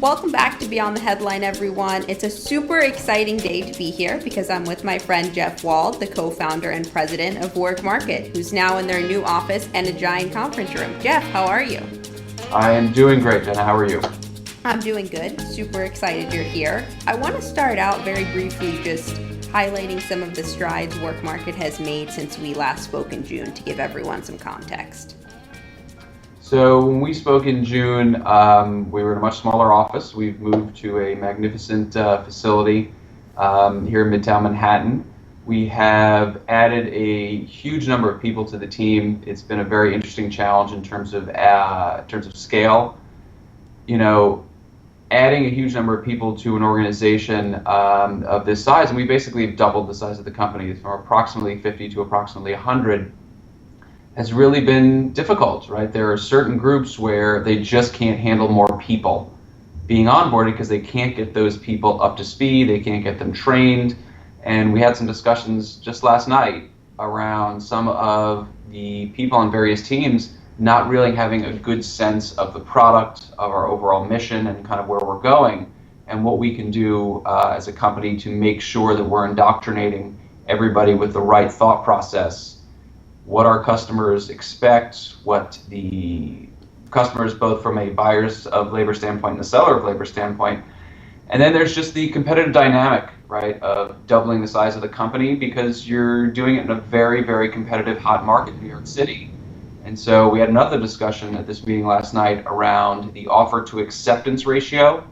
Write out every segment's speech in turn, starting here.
Welcome back to Beyond the Headline, everyone. It's a super exciting day to be here because I'm with my friend Jeff Wald, the co-founder and president of Work Market, who's now in their new office and a giant conference room. Jeff, how are you? I am doing great, Jenna. How are you? I'm doing good. Super excited you're here. I want to start out very briefly just highlighting some of the strides Work Market has made since we last spoke in June to give everyone some context. So when we spoke in June, we were in a much smaller office. We've moved to a magnificent facility here in Midtown Manhattan. We have added a huge number of people to the team. It's been a very interesting challenge in terms of scale. You know, adding a huge number of people to an organization of this size, and we basically have doubled the size of the company from approximately 50 to approximately 100. Has really been difficult, right? There are certain groups where they just can't handle more people being onboarded because they can't get those people up to speed, they can't get them trained. And we had some discussions just last night around some of the people on various teams not really having a good sense of the product, of our overall mission and kind of where we're going and what we can do as a company to make sure that we're indoctrinating everybody with the right thought process, what our customers expect, what the customers, both from a buyers of labor standpoint and a seller of labor standpoint. And then there's just the competitive dynamic, right, of doubling the size of the company because you're doing it in a very, very competitive hot market in New York City. And so we had another discussion at this meeting last night around the offer to acceptance ratio.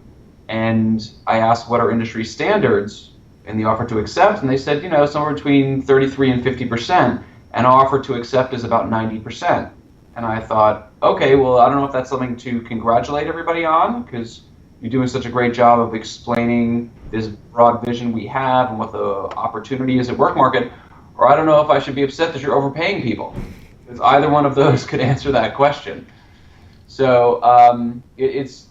And I asked what are industry standards in the offer to accept, and they said, you know, somewhere between 33 and 50%. And our offer to accept is about 90%. And I thought, okay, well, I don't know if that's something to congratulate everybody on, because you're doing such a great job of explaining this broad vision we have and what the opportunity is at Work Market, or I don't know if I should be upset that you're overpaying people, because either one of those could answer that question. So it's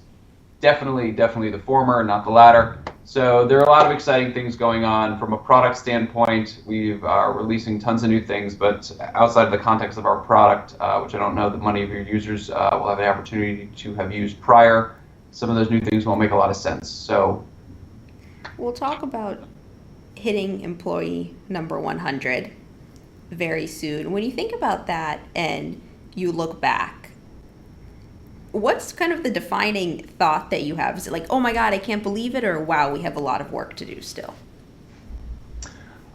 definitely the former, not the latter. So there are a lot of exciting things going on from a product standpoint. We are releasing tons of new things, but outside of the context of our product, which I don't know that many of your users will have the opportunity to have used prior, some of those new things won't make a lot of sense. So we'll talk about hitting employee number 100 very soon. When you think about that and you look back, what's kind of the defining thought that you have? Is it like, oh my God, I can't believe it, or wow, we have a lot of work to do still?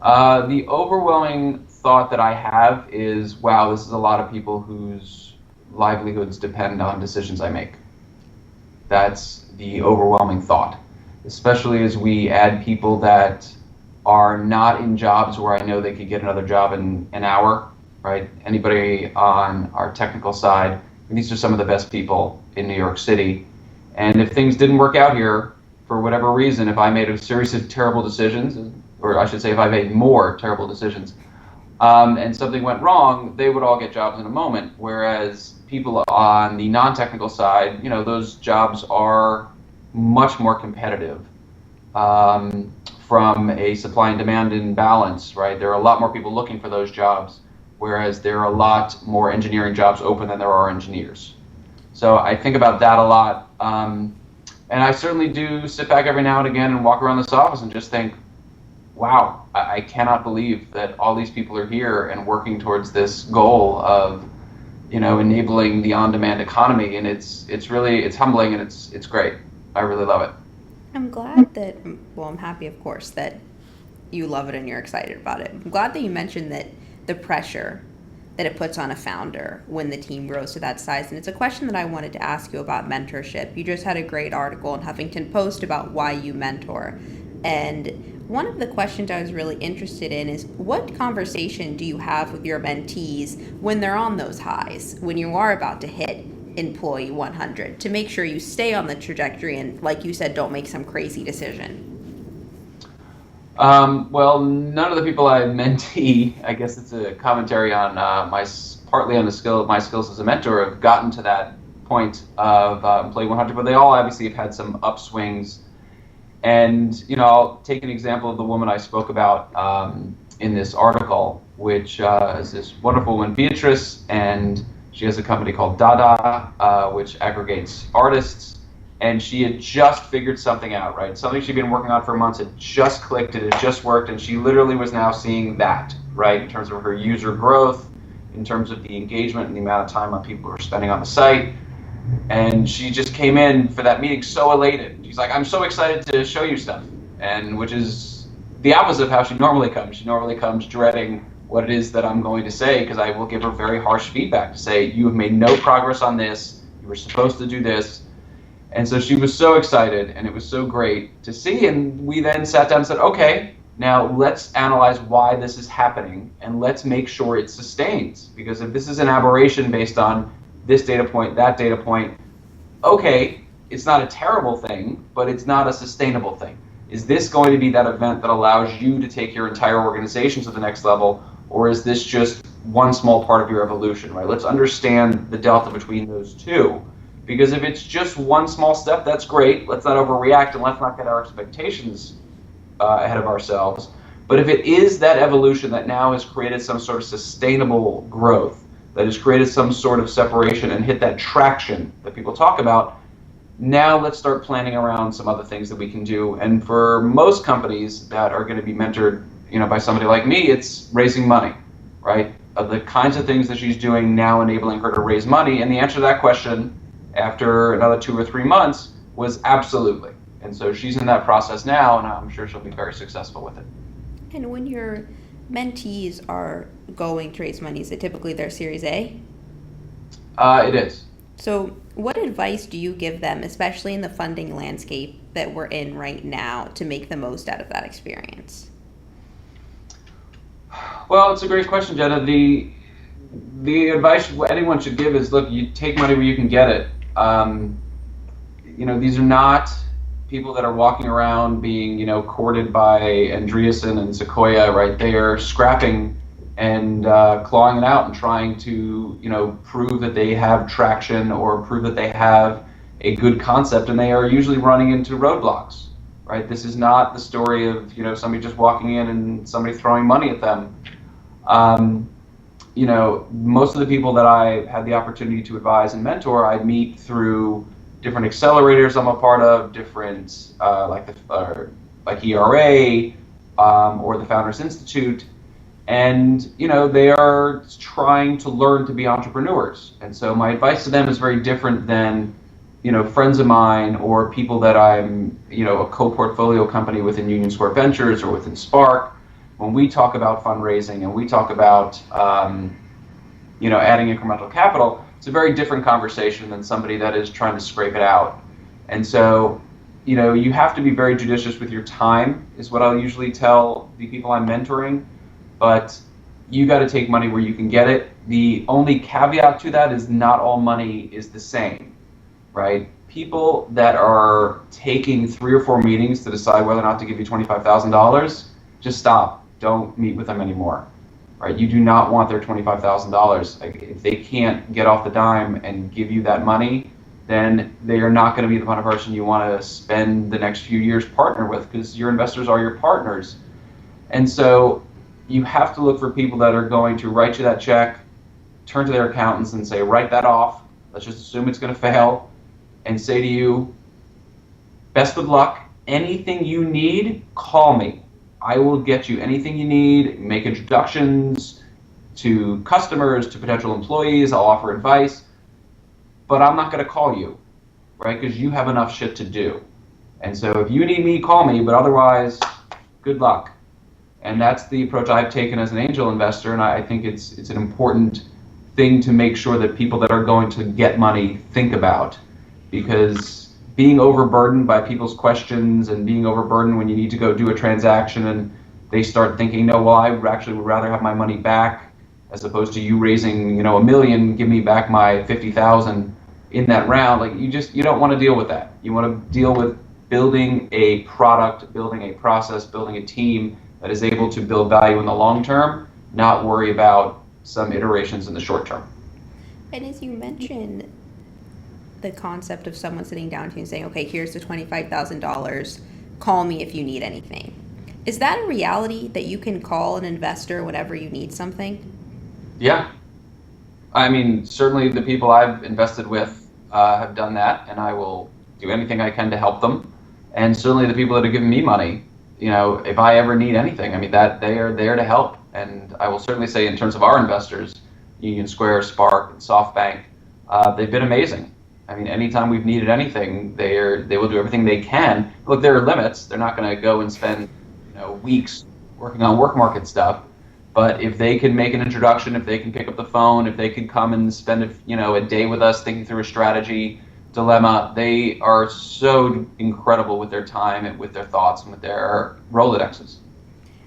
The overwhelming thought that I have is, wow, this is a lot of people whose livelihoods depend on decisions I make. That's the overwhelming thought, especially as we add people that are not in jobs where I know they could get another job in an hour, right? Anybody on our technical side, these are some of the best people in New York City. And if things didn't work out here, for whatever reason, if I made a series of terrible decisions, or I should say if I made more terrible decisions, and something went wrong, they would all get jobs in a moment. Whereas people on the non-technical side, you know, those jobs are much more competitive from a supply and demand imbalance, right? There are a lot more people looking for those jobs, whereas there are a lot more engineering jobs open than there are engineers. So I think about that a lot. And I certainly do sit back every now and again and walk around this office and just think, wow, I cannot believe that all these people are here and working towards this goal of, you know, enabling the on-demand economy. And it's humbling and it's great. I really love it. I'm glad that, well, I'm happy, of course, that you love it and you're excited about it. I'm glad that you mentioned that the pressure that it puts on a founder when the team grows to that size. And it's a question that I wanted to ask you about mentorship. You just had a great article in Huffington Post about why you mentor. And one of the questions I was really interested in is, what conversation do you have with your mentees when they're on those highs, when you are about to hit employee 100, to make sure you stay on the trajectory and, like you said, don't make some crazy decision? Well, none of the people I mentee, I guess it's a commentary on partly on my skills as a mentor, have gotten to that point of employee 100, but they all obviously have had some upswings. And, you know, I'll take an example of the woman I spoke about in this article, which is this wonderful woman, Beatrice, and she has a company called Dada, which aggregates artists. and she had just figured something out, right? Something she'd been working on for months had just clicked, it had just worked, and she literally was now seeing that, right? In terms of her user growth, in terms of the engagement and the amount of time on people who are spending on the site. And she just came in for that meeting so elated. She's like, I'm so excited to show you stuff. And which is the opposite of how she normally comes. She normally comes dreading what it is that I'm going to say, because I will give her very harsh feedback to say, you have made no progress on this, you were supposed to do this. And so she was so excited, and it was so great to see. And we then sat down and said, okay, now let's analyze why this is happening, and let's make sure it sustains. Because if this is an aberration based on this data point, that data point, okay, it's not a terrible thing, but it's not a sustainable thing. Is this going to be that event that allows you to take your entire organization to the next level, or is this just one small part of your evolution, right? Let's understand the delta between those two. Because if it's just one small step, that's great. Let's not overreact, and let's not get our expectations ahead of ourselves. But if it is that evolution that now has created some sort of sustainable growth, that has created some sort of separation and hit that traction that people talk about, now let's start planning around some other things that we can do. And for most companies that are going to be mentored, by somebody like me, it's raising money, right? Of the kinds of things that she's doing now enabling her to raise money. And the answer to that question after another 2 or 3 months was absolutely. And so she's in that process now, and I'm sure she'll be very successful with it. And when your mentees are going to raise money, is it typically their Series A? It is. So what advice do you give them, especially in the funding landscape that we're in right now, to make the most out of that experience? Well, it's a great question, Jenna. The advice anyone should give is, look, you take money where you can get it. These are not people that are walking around being, courted by Andreessen and Sequoia, right? They are scrapping and clawing it out and trying to, prove that they have traction or prove that they have a good concept, and they are usually running into roadblocks, right? This is not the story of, somebody just walking in and somebody throwing money at them. Most of the people that I had the opportunity to advise and mentor, I meet through different accelerators I'm a part of, different like ERA or the Founders Institute, and they are trying to learn to be entrepreneurs. And so my advice to them is very different than friends of mine or people that I'm a co-portfolio company within Union Square Ventures or within Spark. When we talk about fundraising and we talk about adding incremental capital, it's a very different conversation than somebody that is trying to scrape it out. And so, you have to be very judicious with your time, is what I'll usually tell the people I'm mentoring. But you got to take money where you can get it. The only caveat to that is not all money is the same, right? People that are taking 3 or 4 meetings to decide whether or not to give you $25,000, just stop. Don't meet with them anymore. Right? You do not want their $25,000. If they can't get off the dime and give you that money, then they are not going to be the kind of person you want to spend the next few years partner with, because your investors are your partners. And so you have to look for people that are going to write you that check, turn to their accountants and say, write that off. Let's just assume it's going to fail, and say to you, best of luck. Anything you need, call me. I will get you anything you need, make introductions to customers, to potential employees, I'll offer advice, but I'm not going to call you, right? Because you have enough shit to do. And so if you need me, call me, but otherwise, good luck. And that's the approach I've taken as an angel investor, and I think it's an important thing to make sure that people that are going to get money think about, because being overburdened by people's questions and being overburdened when you need to go do a transaction and they start thinking, no, well, I actually would rather have my money back as opposed to you raising, $1 million, give me back my 50,000 in that round. Like, you don't want to deal with that. You want to deal with building a product, building a process, building a team that is able to build value in the long term, not worry about some iterations in the short term. And as you mentioned, the concept of someone sitting down to you and saying, okay, here's the $25,000, call me if you need anything. Is that a reality, that you can call an investor whenever you need something? Yeah. I mean, certainly the people I've invested with have done that, and I will do anything I can to help them. And certainly the people that have given me money, if I ever need anything, I mean, that they are there to help. And I will certainly say in terms of our investors, Union Square, Spark, and SoftBank, they've been amazing. I mean, anytime we've needed anything, they will do everything they can. Look, there are limits. They're not going to go and spend weeks working on work market stuff. But if they can make an introduction, if they can pick up the phone, if they can come and spend a day with us thinking through a strategy dilemma, they are so incredible with their time and with their thoughts and with their Rolodexes.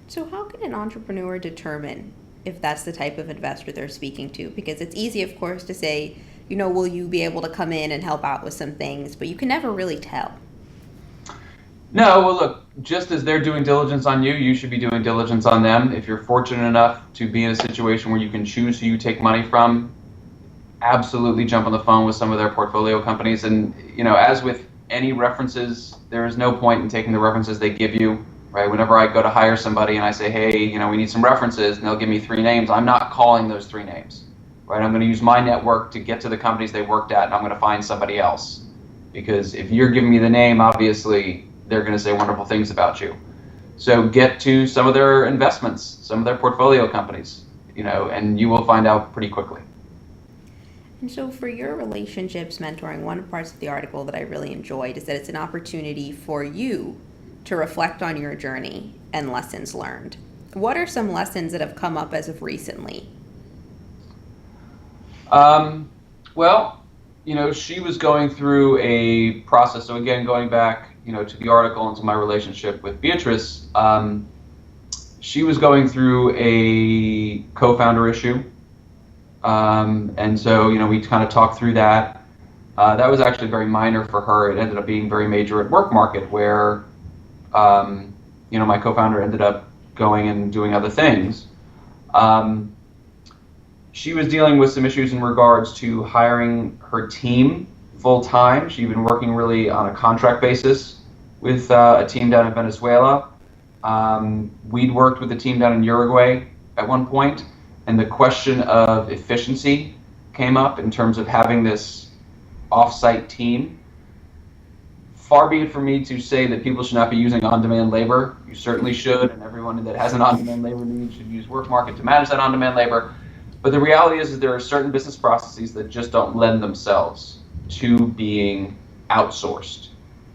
So how can an entrepreneur determine if that's the type of investor they're speaking to? Because it's easy, of course, to say, will you be able to come in and help out with some things, but you can never really tell. No, well, look, just as they're doing diligence on you, you should be doing diligence on them. If you're fortunate enough to be in a situation where you can choose who you take money from, absolutely jump on the phone with some of their portfolio companies. And, as with any references, there is no point in taking the references they give you, right? Whenever I go to hire somebody and I say, hey, we need some references, and they'll give me 3 names, I'm not calling those 3 names, right? I'm going to use my network to get to the companies they worked at, and I'm going to find somebody else. Because if you're giving me the name, obviously, they're going to say wonderful things about you. So get to some of their investments, some of their portfolio companies, and you will find out pretty quickly. And so for your relationships mentoring, one of the parts of the article that I really enjoyed is that it's an opportunity for you to reflect on your journey and lessons learned. What are some lessons that have come up as of recently? Well, she was going through a process. So again, going back, to the article and to my relationship with Beatrice, she was going through a co-founder issue. And so, we kind of talked through that. That was actually very minor for her. It ended up being very major at Work Market, where, my co-founder ended up going and doing other things. She was dealing with some issues in regards to hiring her team full time. She'd been working really on a contract basis with a team down in Venezuela. We'd worked with a team down in Uruguay at one point, and the question of efficiency came up in terms of having this off-site team. Far be it for me to say that people should not be using on-demand labor. You certainly should, and everyone that has an on-demand labor need should use Work Market to manage that on-demand labor. But the reality is that there are certain business processes that just don't lend themselves to being outsourced.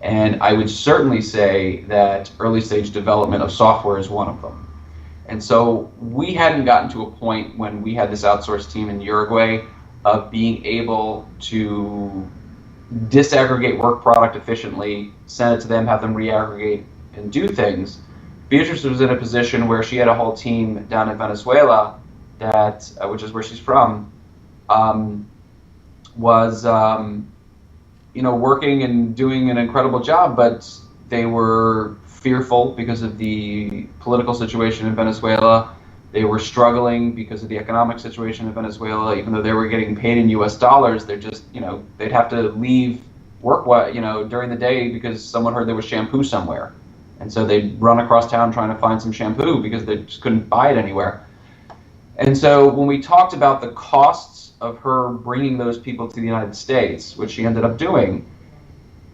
And I would certainly say that early stage development of software is one of them. And so we hadn't gotten to a point when we had this outsourced team in Uruguay of being able to disaggregate work product efficiently, send it to them, have them reaggregate and do things. Beatrice was in a position where she had a whole team down in Venezuela that, which is where she's from, was working and doing an incredible job, but they were fearful because of the political situation in Venezuela. They were struggling because of the economic situation in Venezuela. Even though they were getting paid in U.S. dollars, they're just, they'd have to leave work, during the day because someone heard there was shampoo somewhere. And so they'd run across town trying to find some shampoo because they just couldn't buy it anywhere. And so when we talked about the costs of her bringing those people to the United States, which she ended up doing,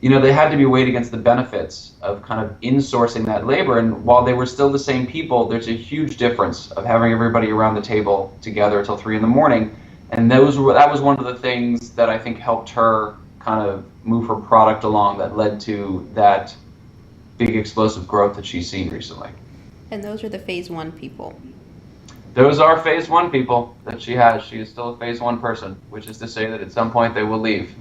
they had to be weighed against the benefits of kind of insourcing that labor. And while they were still the same people, there's a huge difference of having everybody around the table together till 3 a.m. And that was one of the things that I think helped her kind of move her product along, that led to that big explosive growth that she's seen recently. And those are the phase 1 people. Those are phase 1 people that she has. She is still a phase 1 person, which is to say that at some point they will leave.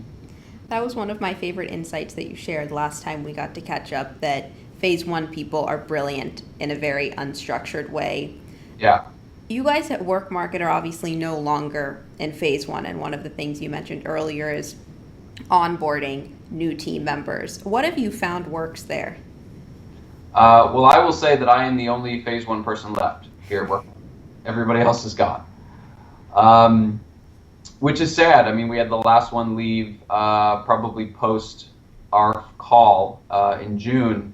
That was one of my favorite insights that you shared last time we got to catch up, that phase 1 people are brilliant in a very unstructured way. Yeah. You guys at Work Market are obviously no longer in phase 1, and one of the things you mentioned earlier is onboarding new team members. What have you found works there? Well, I will say that I am the only phase 1 person left here at Work Market. Everybody else is gone. Which is sad. I mean, we had the last one leave probably post our call in June.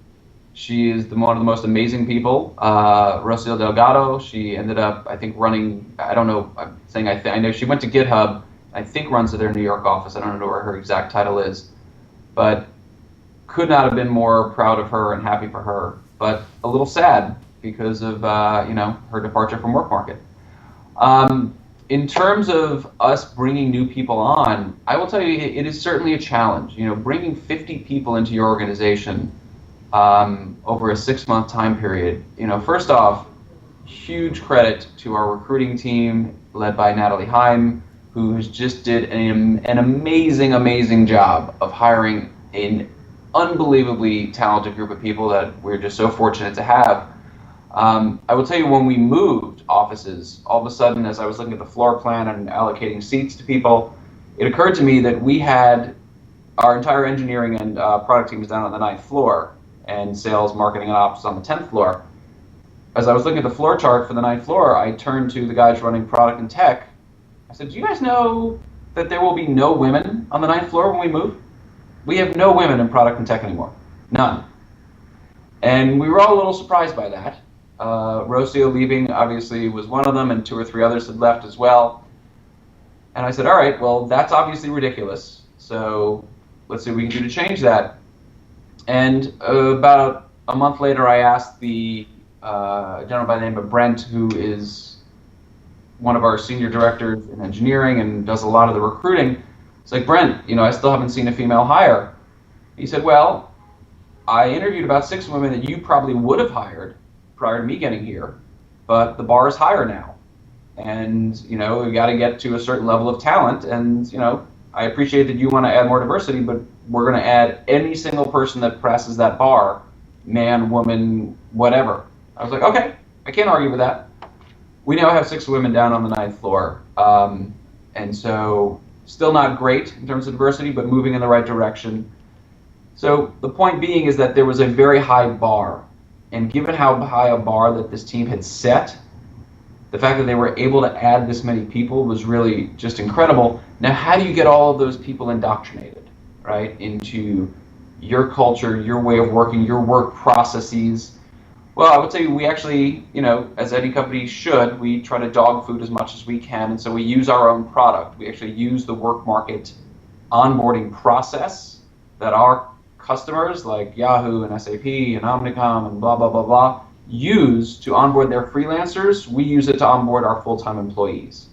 She is one of the most amazing people, Rocio Delgado. She ended up, I think, running, I don't know, I'm saying I know she went to GitHub, I think runs to their New York office. I don't know what her exact title is. But could not have been more proud of her and happy for her, but a little sad because of her departure from work market. In terms of us bringing new people on, I will tell you it is certainly a challenge. Bringing 50 people into your organization over a 6-month time period. First off, huge credit to our recruiting team led by Natalie Heim, who just did an amazing job of hiring an unbelievably talented group of people that we're just so fortunate to have. I will tell you, when we moved offices, all of a sudden, as I was looking at the floor plan and allocating seats to people, it occurred to me that we had our entire engineering and product teams down on the 9th floor, and sales, marketing, and ops on the 10th floor. As I was looking at the floor chart for the 9th floor, I turned to the guys running product and tech. I said, do you guys know that there will be no women on the 9th floor when we move? We have no women in product and tech anymore. None. And we were all a little surprised by that. Rocio leaving obviously was one of them, and 2 or 3 others had left as well. And I said, all right, well, that's obviously ridiculous. So let's see what we can do to change that. And about a month later, I asked the gentleman by the name of Brent, who is one of our senior directors in engineering and does a lot of the recruiting. It's like, Brent, I still haven't seen a female hire. He said, well, I interviewed about 6 women that you probably would have hired prior to me getting here, but the bar is higher now. And, we got to get to a certain level of talent. And, I appreciate that you want to add more diversity, but we're going to add any single person that passes that bar, man, woman, whatever. I was like, okay, I can't argue with that. We now have 6 women down on the 9th floor. And so still not great in terms of diversity, but moving in the right direction. So the point being is that there was a very high bar. And given how high a bar that this team had set, the fact that they were able to add this many people was really just incredible. Now, how do you get all of those people indoctrinated, right, into your culture, your way of working, your work processes? Well, I would say we actually, as any company should, we try to dog food as much as we can, and so we use our own product. We actually use the work market onboarding process that our customers like Yahoo and SAP and Omnicom and blah, blah, blah, blah, use to onboard their freelancers. We use it to onboard our full-time employees.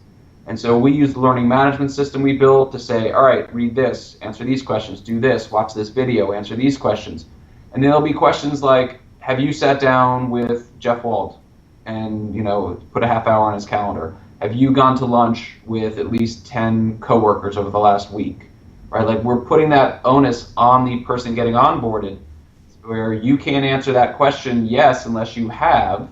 And so we use the learning management system we built to say, all right, read this, answer these questions, do this, watch this video, answer these questions. And then there'll be questions like, have you sat down with Jeff Wald and, put a half hour on his calendar? Have you gone to lunch with at least 10 coworkers over the last week? Right? Like, we're putting that onus on the person getting onboarded, where you can't answer that question yes unless you have,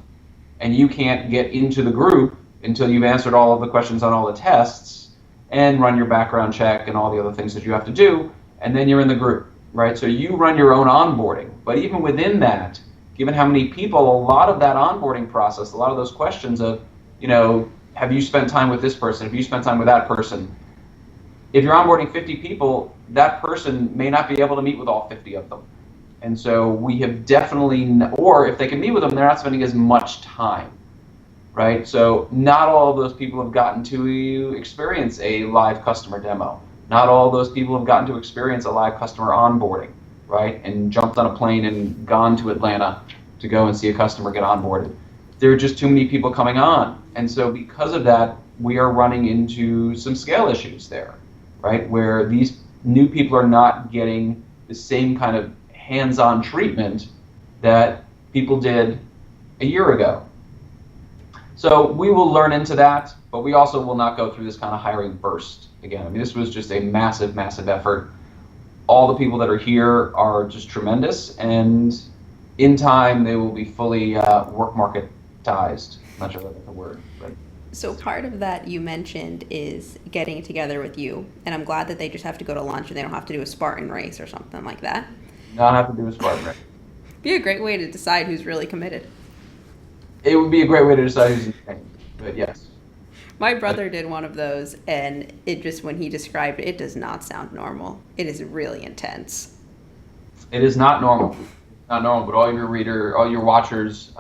and you can't get into the group until you've answered all of the questions on all the tests and run your background check and all the other things that you have to do, and then you're in the group, right? So you run your own onboarding. But even within that, given how many people, a lot of that onboarding process, a lot of those questions of, have you spent time with this person? Have you spent time with that person? If you're onboarding 50 people, that person may not be able to meet with all 50 of them. And so we have definitely, or if they can meet with them, they're not spending as much time, right? So not all of those people have gotten to experience a live customer demo. Not all of those people have gotten to experience a live customer onboarding, right? And jumped on a plane and gone to Atlanta to go and see a customer get onboarded. There are just too many people coming on. And so because of that, we are running into some scale issues there, right? Where these new people are not getting the same kind of hands-on treatment that people did a year ago. So we will learn into that, but we also will not go through this kind of hiring burst again. I mean, this was just a massive, massive effort. All the people that are here are just tremendous, and in time they will be fully work marketized. I'm not sure that's the word, but. So part of that you mentioned is getting together with you, and I'm glad that they just have to go to lunch and they don't have to do a Spartan race or something like that. Not have to do a Spartan race. Be a great way to decide who's really committed. It would be a great way to decide who's committed, but yes. My brother did one of those, and it just, when he described it, it does not sound normal. It is really intense. It is not normal. Not normal, but all your watchers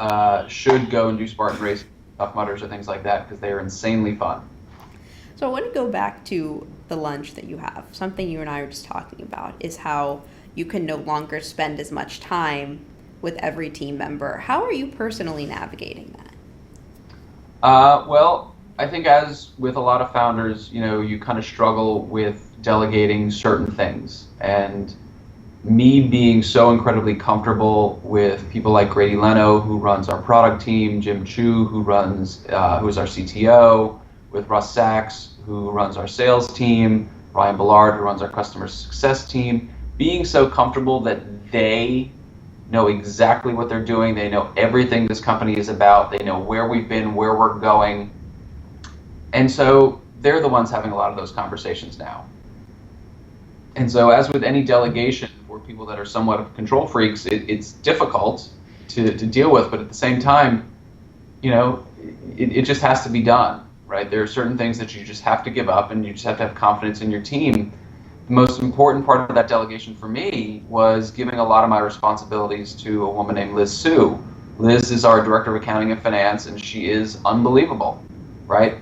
should go and do Spartan race, Tough Mudders, or things like that, because they are insanely fun. So I want to go back to the lunch that you have. Something you and I were just talking about is how you can no longer spend as much time with every team member. How are you personally navigating that? Well, I think as with a lot of founders, you kind of struggle with delegating certain things. And me being so incredibly comfortable with people like Grady Leno, who runs our product team, Jim Chu, who is our CTO, with Russ Sachs, who runs our sales team, Ryan Ballard, who runs our customer success team, being so comfortable that they know exactly what they're doing. They know everything this company is about. They know where we've been, where we're going. And so they're the ones having a lot of those conversations now. And so as with any delegation for people that are somewhat of control freaks, it's difficult to deal with, but at the same time, it just has to be done, right? There are certain things that you just have to give up, and you just have to have confidence in your team. The most important part of that delegation for me was giving a lot of my responsibilities to a woman named Liz Sue. Liz is our director of accounting and finance, and she is unbelievable, right?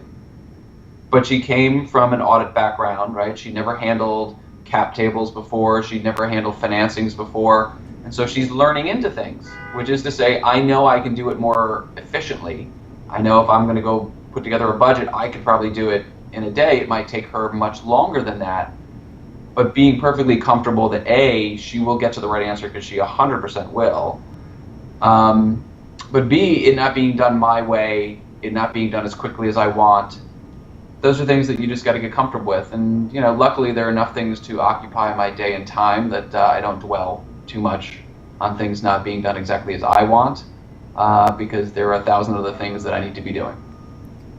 But she came from an audit background, right? She never handled cap tables before. She'd never handled financings before. And so she's learning into things, which is to say, I know I can do it more efficiently. I know if I'm going to go put together a budget, I could probably do it in a day. It might take her much longer than that. But being perfectly comfortable that A, she will get to the right answer because she 100% will. But B, it not being done my way, it not being done as quickly as I want. Those are things that you just got to get comfortable with. And, luckily there are enough things to occupy my day and time that I don't dwell too much on things not being done exactly as I want, because there are 1,000 other things that I need to be doing.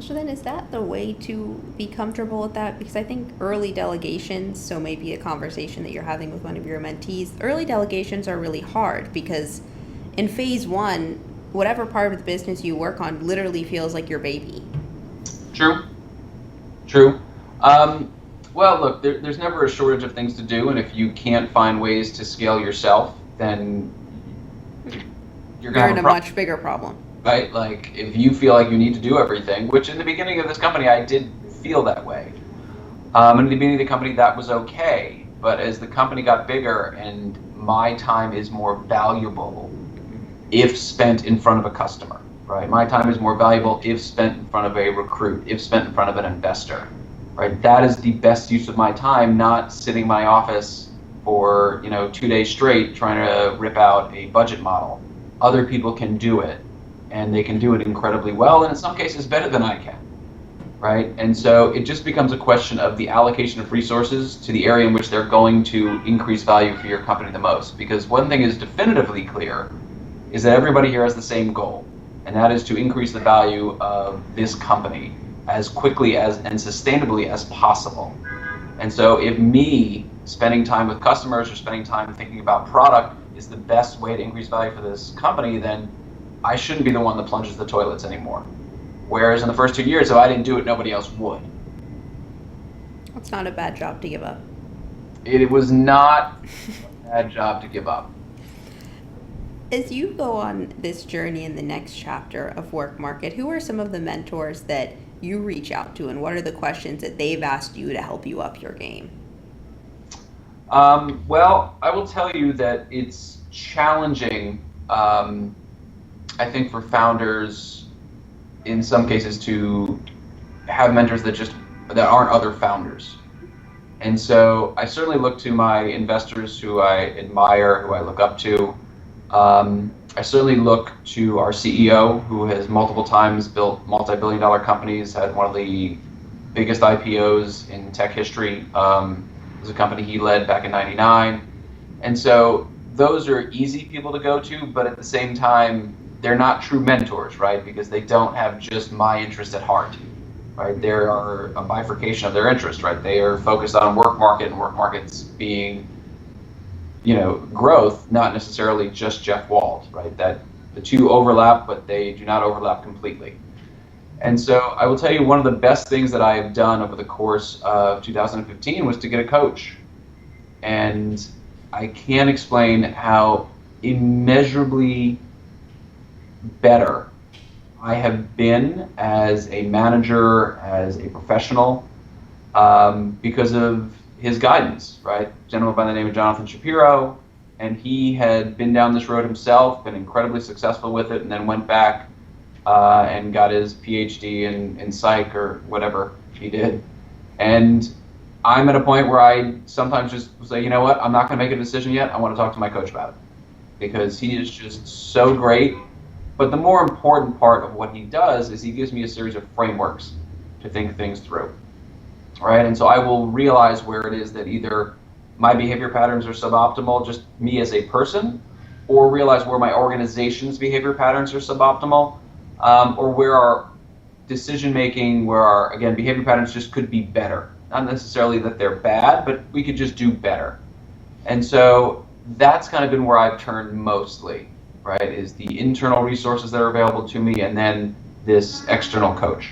So then is that the way to be comfortable with that? Because I think early delegations, so maybe a conversation that you're having with one of your mentees, early delegations are really hard because in phase one, whatever part of the business you work on literally feels like your baby. True. Well, look, there's never a shortage of things to do, and if you can't find ways to scale yourself, then you're going to have a much bigger problem. Right? Like, if you feel like you need to do everything, which in the beginning of this company, I did feel that way. In the beginning of the company, that was okay. But as the company got bigger and my time is more valuable if spent in front of a customer, right? My time is more valuable if spent in front of a recruit, if spent in front of an investor, right? That is the best use of my time, not sitting in my office for, 2 days straight trying to rip out a budget model. Other people can do it. And they can do it incredibly well, and in some cases better than I can, right? And so it just becomes a question of the allocation of resources to the area in which they're going to increase value for your company the most. Because one thing is definitively clear, is that everybody here has the same goal, and that is to increase the value of this company as quickly and sustainably as possible. And so if me spending time with customers or spending time thinking about product is the best way to increase value for this company, then I shouldn't be the one that plunges the toilets anymore. Whereas in the first 2 years, if I didn't do it, nobody else would. It's not a bad job to give up. It was not a bad job to give up. As you go on this journey in the next chapter of Work Market, who are some of the mentors that you reach out to, and what are the questions that they've asked you to help you up your game? Well, I will tell you that it's challenging, I think, for founders in some cases to have mentors that aren't other founders. And so I certainly look to my investors who I admire, who I look up to. I certainly look to our CEO, who has multiple times built multi-billion-dollar companies, had one of the biggest IPOs in tech history. It was a company he led back in '99. And so those are easy people to go to, but at the same time, they're not true mentors, right? Because they don't have just my interest at heart, right? There are a bifurcation of their interest, right? They are focused on work market, and work markets being, growth, not necessarily just Jeff Wald, right? That the two overlap, but they do not overlap completely. And so I will tell you, one of the best things that I have done over the course of 2015 was to get a coach. And I can't explain how immeasurably better I have been as a manager, as a professional, because of his guidance, right? A gentleman by the name of Jonathan Shapiro, and he had been down this road himself, been incredibly successful with it, and then went back and got his PhD in psych or whatever he did. And I'm at a point where I sometimes just say, you know what, I'm not going to make a decision yet. I want to talk to my coach about it because he is just so great. But the more important part of what he does is he gives me a series of frameworks to think things through, right? And so I will realize where it is that either my behavior patterns are suboptimal, just me as a person, or realize where my organization's behavior patterns are suboptimal, or where our decision making, where our, again, behavior patterns just could be better. Not necessarily that they're bad, but we could just do better. And so that's kind of been where I've turned mostly, right, is the internal resources that are available to me and then this external coach.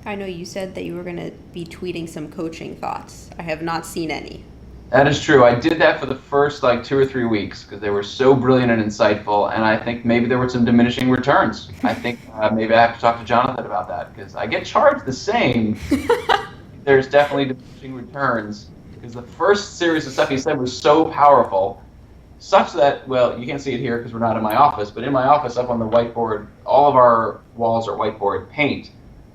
I know you said that you were going to be tweeting some coaching thoughts. I have not seen any. That is true. I did that for the first 2 or 3 weeks because they were so brilliant and insightful, and I think maybe there were some diminishing returns. I think maybe I have to talk to Jonathan about that because I get charged the same. There's definitely diminishing returns because the first series of stuff he said was so powerful, such that, well, you can't see it here because we're not in my office, but in my office up on the whiteboard, all of our walls are whiteboard paint.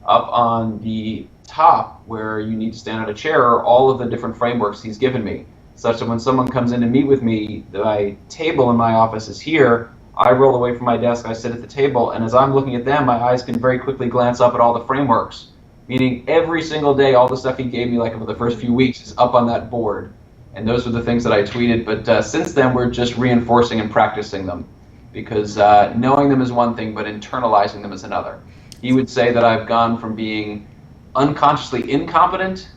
Up on the top where you need to stand at a chair are all of the different frameworks he's given me, such that when someone comes in to meet with me, my table in my office is here, I roll away from my desk, I sit at the table, and as I'm looking at them, my eyes can very quickly glance up at all the frameworks, meaning every single day, all the stuff he gave me over the first few weeks is up on that board. And those were the things that I tweeted, but since then we're just reinforcing and practicing them because knowing them is one thing, but internalizing them is another. He would say that I've gone from being unconsciously incompetent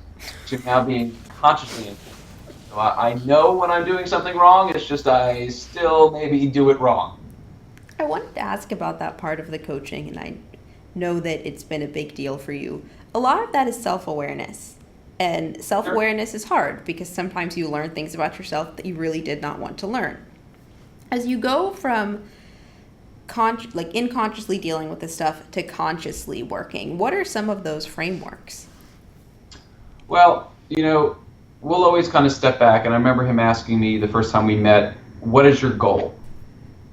to now being consciously incompetent. So I know when I'm doing something wrong, it's just I still maybe do it wrong. I wanted to ask about that part of the coaching, and I know that it's been a big deal for you. A lot of that is self-awareness. And self-awareness is hard because sometimes you learn things about yourself that you really did not want to learn. As you go from unconsciously dealing with this stuff to consciously working, what are some of those frameworks? Well, we'll always kind of step back, and I remember him asking me the first time we met, what is your goal?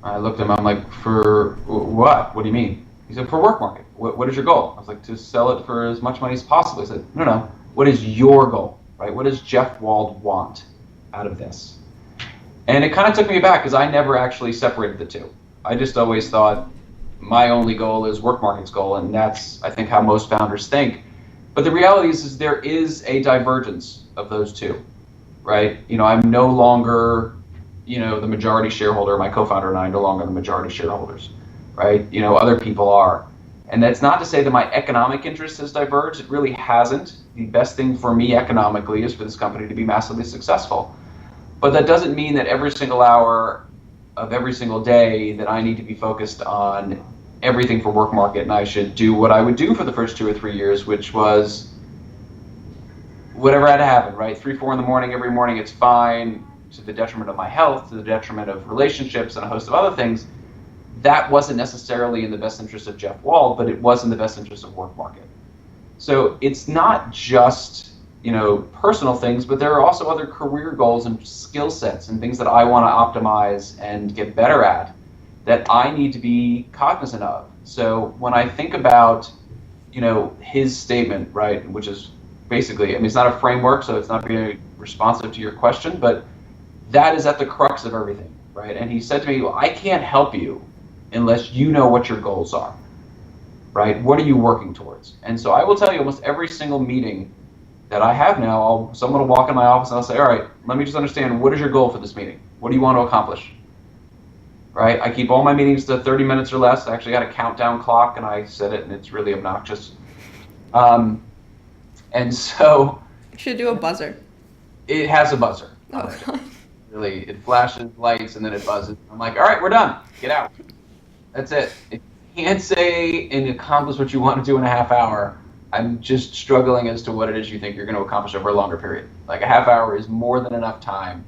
I looked at him, I'm like, for what? What do you mean? He said, for work market. What is your goal? I was like, to sell it for as much money as possible. He said, no. What is your goal, right? What does Jeff Wald want out of this? And it kind of took me back because I never actually separated the two. I just always thought my only goal is work market's goal, and that's, I think, how most founders think. But the reality is there is a divergence of those two, right? I'm no longer, the majority shareholder. My co-founder and I are no longer the majority shareholders, right? Other people are. And that's not to say that my economic interest has diverged. It really hasn't. The best thing for me economically is for this company to be massively successful. But that doesn't mean that every single hour of every single day that I need to be focused on everything for work market, and I should do what I would do for the first 2 or 3 years, which was whatever had to happen, right? 3, 4 in the morning, every morning, it's fine, to the detriment of my health, to the detriment of relationships and a host of other things. That wasn't necessarily in the best interest of Jeff Wald, but it was in the best interest of work market. So it's not just, personal things, but there are also other career goals and skill sets and things that I want to optimize and get better at that I need to be cognizant of. So when I think about, his statement, right, which is basically, it's not a framework, so it's not very responsive to your question, but that is at the crux of everything, right? And he said to me, well, I can't help you unless you know what your goals are, right? What are you working towards? And so I will tell you almost every single meeting that I have now, someone will walk in my office and I'll say, all right, let me just understand, what is your goal for this meeting? What do you want to accomplish? Right? I keep all my meetings to 30 minutes or less. I actually got a countdown clock and I set it and it's really obnoxious. And so... You should do a buzzer. It has a buzzer. Oh. Really, it flashes lights and then it buzzes. I'm like, all right, we're done. Get out. That's it. If you can't say and accomplish what you want to do in a half hour, I'm just struggling as to what it is you think you're going to accomplish over a longer period. Like a half hour is more than enough time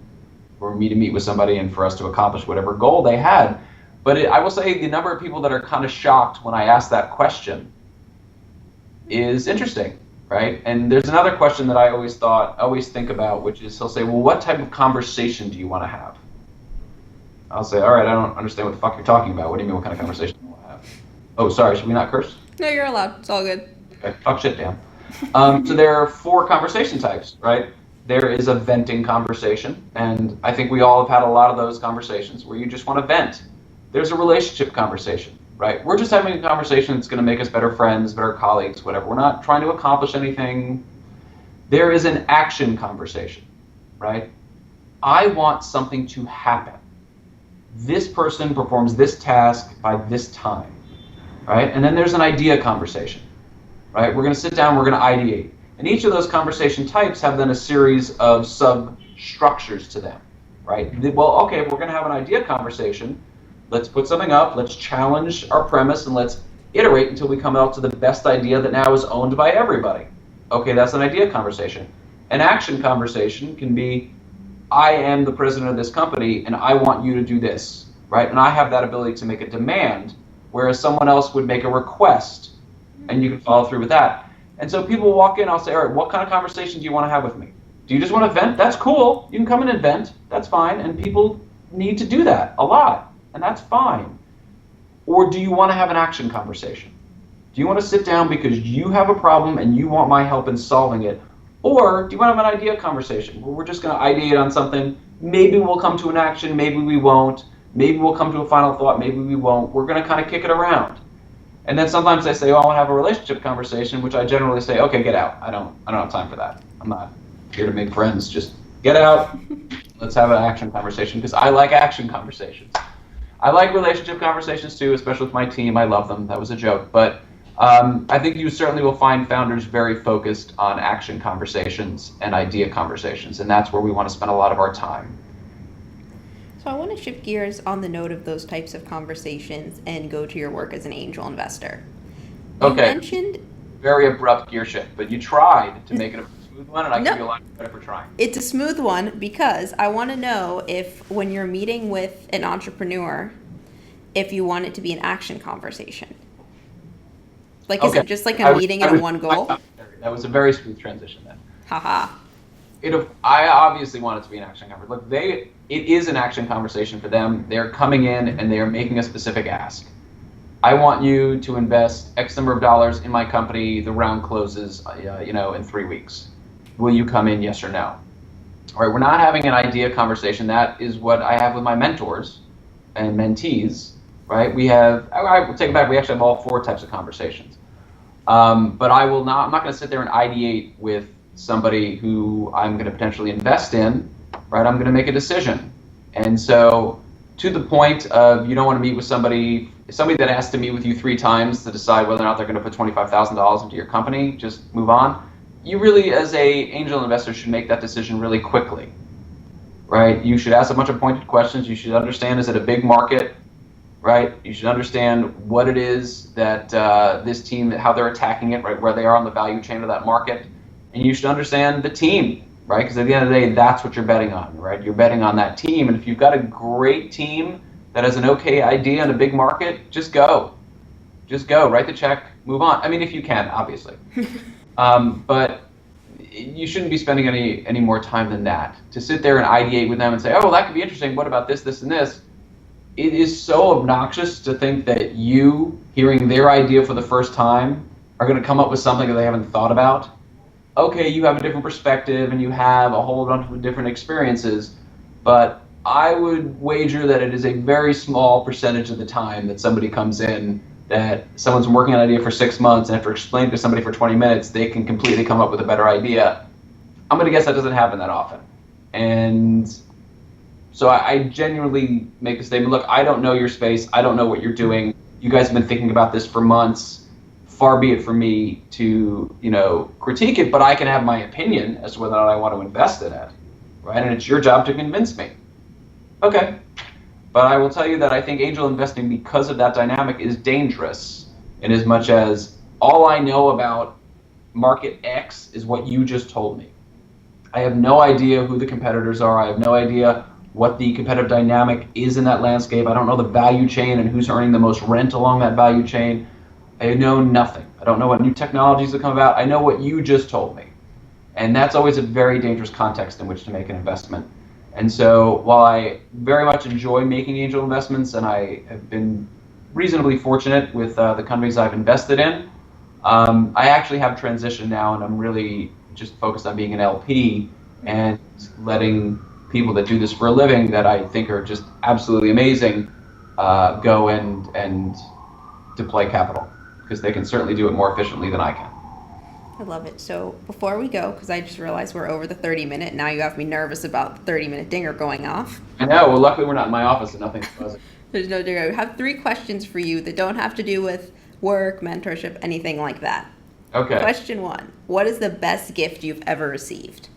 for me to meet with somebody and for us to accomplish whatever goal they had. But I will say the number of people that are kind of shocked when I ask that question is interesting. right? And there's another question that I always think about, which is he'll say, well, what type of conversation do you want to have? I'll say, all right, I don't understand what the fuck you're talking about. What do you mean, what kind of conversation do you want to have? Oh, sorry, should we not curse? No, you're allowed. It's all good. Okay, talk shit, Dan. So there are 4 conversation types, right? There is a venting conversation, and I think we all have had a lot of those conversations where you just want to vent. There's a relationship conversation, right? We're just having a conversation that's going to make us better friends, better colleagues, whatever. We're not trying to accomplish anything. There is an action conversation, right? I want something to happen. This person performs this task by this time, right? And then there's an idea conversation, right? We're going to sit down, we're going to ideate. And each of those conversation types have then a series of substructures to them, right? Well, okay, if we're going to have an idea conversation, let's put something up, let's challenge our premise, and let's iterate until we come out to the best idea that now is owned by everybody. Okay, that's an idea conversation. An action conversation can be, I am the president of this company, and I want you to do this, right? And I have that ability to make a demand, whereas someone else would make a request, and you can follow through with that. And so people walk in, I'll say, all right, what kind of conversation do you want to have with me? Do you just want to vent? That's cool. You can come in and vent. That's fine. And people need to do that a lot, and that's fine. Or do you want to have an action conversation? Do you want to sit down because you have a problem and you want my help in solving it? Or do you want to have an idea conversation where we're just going to ideate on something? Maybe we'll come to an action, maybe we won't. Maybe we'll come to a final thought, maybe we won't. We're going to kind of kick it around. And then sometimes they say, oh, I want to have a relationship conversation, which I generally say, okay, get out. I don't have time for that. I'm not here to make friends. Just get out. Let's have an action conversation, because I like action conversations. I like relationship conversations too, especially with my team. I love them. That was a joke. But I think you certainly will find founders very focused on action conversations and idea conversations, and that's where we want to spend a lot of our time. So I want to shift gears on the note of those types of conversations and go to your work as an angel investor. You mentioned very abrupt gear shift, but you tried to make it a smooth one, and I give you a lot of credit for trying. It's a smooth one because I want to know if when you're meeting with an entrepreneur, if you want it to be an action conversation. Like, is it just like a meeting and a one goal? That was a very smooth transition then. Haha. I obviously want it to be an action conversation. Look, it is an action conversation for them. They're coming in and they are making a specific ask. I want you to invest X number of dollars in my company. The round closes, in 3 weeks. Will you come in, yes or no? All right, we're not having an idea conversation. That is what I have with my mentors and mentees, right? I will take it back. We actually have all 4 types of conversations. But I'm not going to sit there and ideate with somebody who I'm going to potentially invest in, right? I'm going to make a decision. And so to the point of you don't want to meet with somebody that has to meet with you 3 times to decide whether or not they're going to put $25,000 into your company, just move on. You really, as a angel investor, should make that decision really quickly, right? You should ask a bunch of pointed questions. You should understand, is it a big market, right? You should understand what it is that this team, how they're attacking it, right? Where they are on the value chain of that market. And you should understand the team, right? Because at the end of the day, that's what you're betting on, right? You're betting on that team. And if you've got a great team that has an okay idea in a big market, just go. Just go, write the check, move on. I mean, if you can, obviously. But you shouldn't be spending any more time than that. To sit there and ideate with them and say, oh, well, that could be interesting. What about this, this, and this? It is so obnoxious to think that you, hearing their idea for the first time, are going to come up with something that they haven't thought about. Okay, you have a different perspective and you have a whole bunch of different experiences, but I would wager that it is a very small percentage of the time that somebody comes in, that someone's working on an idea for 6 months, and after explaining to somebody for 20 minutes, they can completely come up with a better idea. I'm going to guess that doesn't happen that often. And so I genuinely make the statement, look, I don't know your space. I don't know what you're doing. You guys have been thinking about this for months. Far be it from me to, critique it, but I can have my opinion as to whether or not I want to invest in it, right? And it's your job to convince me. Okay. But I will tell you that I think angel investing, because of that dynamic, is dangerous in as much as all I know about market X is what you just told me. I have no idea who the competitors are. I have no idea what the competitive dynamic is in that landscape. I don't know the value chain and who's earning the most rent along that value chain. I know nothing. I don't know what new technologies will come about. I know what you just told me. And that's always a very dangerous context in which to make an investment. And so while I very much enjoy making angel investments, and I have been reasonably fortunate with the companies I've invested in, I actually have transitioned now, and I'm really just focused on being an LP and letting people that do this for a living that I think are just absolutely amazing go and deploy capital, because they can certainly do it more efficiently than I can. I love it. So before we go, because I just realized we're over the 30-minute, now you have me nervous about the 30-minute dinger going off. I know. Well, luckily we're not in my office and nothing's buzzing. There's no dinger. I have 3 questions for you that don't have to do with work, mentorship, anything like that. Okay. Question 1. What is the best gift you've ever received?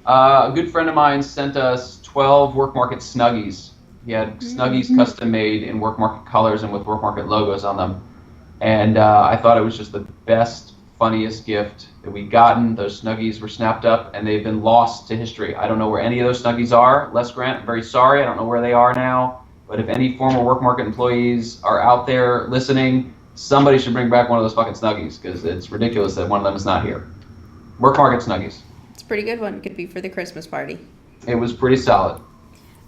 A good friend of mine sent us 12 Work Market Snuggies. He had Snuggies custom made in Work Market colors and with Work Market logos on them. And I thought it was just the best, funniest gift that we'd gotten. Those Snuggies were snapped up and they've been lost to history. I don't know where any of those Snuggies are. Les Grant, I'm very sorry. I don't know where they are now. But if any former Work Market employees are out there listening, somebody should bring back one of those fucking Snuggies, because it's ridiculous that one of them is not here. Work Market Snuggies. It's a pretty good one. Could be for the Christmas party. It was pretty solid.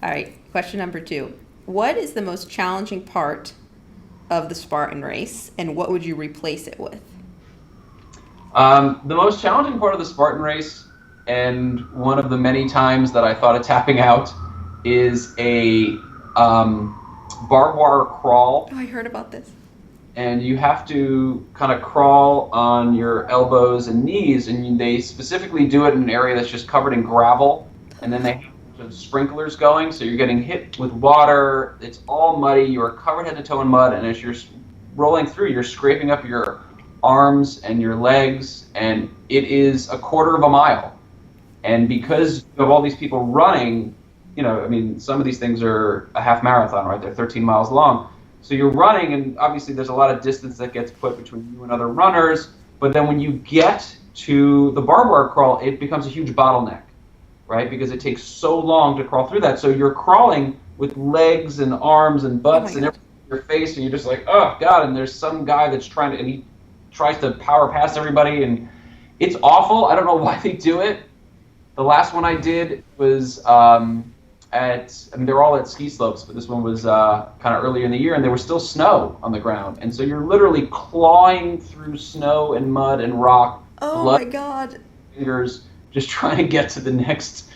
All right. Question number 2. What is the most challenging part of the Spartan race, and what would you replace it with? The most challenging part of the Spartan race, and one of the many times that I thought of tapping out, is a barbed wire crawl. Oh, I heard about this. And you have to kind of crawl on your elbows and knees, and they specifically do it in an area that's just covered in gravel, and then they have sprinklers going, so you're getting hit with water. It's all muddy. You're covered head to toe in mud, and as you're rolling through, you're scraping up your arms and your legs, and it is a quarter of a mile. And because you have all these people running, you know, I mean, some of these things are a half marathon, right? They're 13 miles long. So you're running, and obviously there's a lot of distance that gets put between you and other runners, but then when you get to the barbed wire crawl, it becomes a huge bottleneck, right? Because it takes so long to crawl through that. So you're crawling with legs and arms and butts and everything in your face, and you're just like, oh God, and there's some guy that's trying to, and he tries to power past everybody, and it's awful. I don't know why they do it. The last one I did was they're all at ski slopes, but this one was kind of earlier in the year, and there was still snow on the ground. And so you're literally clawing through snow and mud and rock. Oh my God. Fingers, just trying to get to the next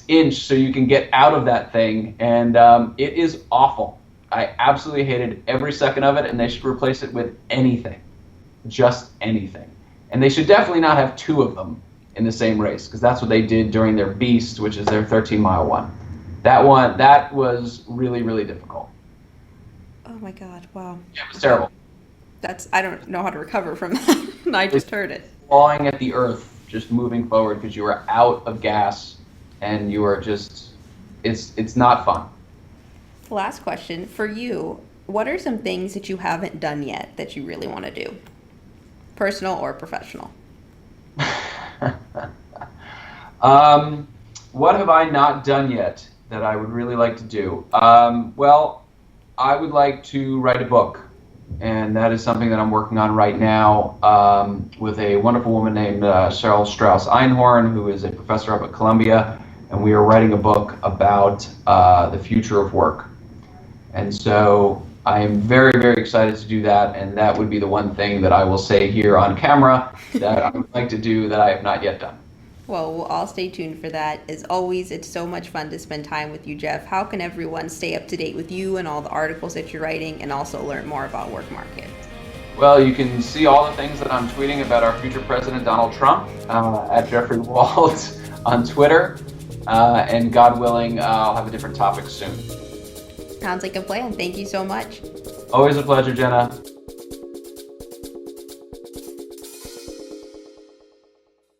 inch so you can get out of that thing. And it is awful. I absolutely hated every second of it, and they should replace it with anything. Just anything. And they should definitely not have 2 of them in the same race, because that's what they did during their Beast, which is their 13-mile one. That was really, really difficult. Oh my God, wow. Yeah, it was terrible. I don't know how to recover from that. I just heard it. Clawing at the earth, just moving forward, because you are out of gas, and you are just, it's not fun. Last question for you. What are some things that you haven't done yet that you really want to do? Personal or professional? What have I not done yet that I would really like to do? Well, I would like to write a book, and that is something that I'm working on right now with a wonderful woman named Cheryl Strauss-Einhorn, who is a professor up at Columbia, and we are writing a book about the future of work. And so I am very, very excited to do that, and that would be the one thing that I will say here on camera that I would like to do that I have not yet done. Well, we'll all stay tuned for that. As always, it's so much fun to spend time with you, Jeff. How can everyone stay up to date with you and all the articles that you're writing, and also learn more about Work Market? Well, you can see all the things that I'm tweeting about our future president, Donald Trump, at Jeffrey Wald on Twitter, and God willing, I'll have a different topic soon. Sounds like a plan. Thank you so much. Always a pleasure, Jenna.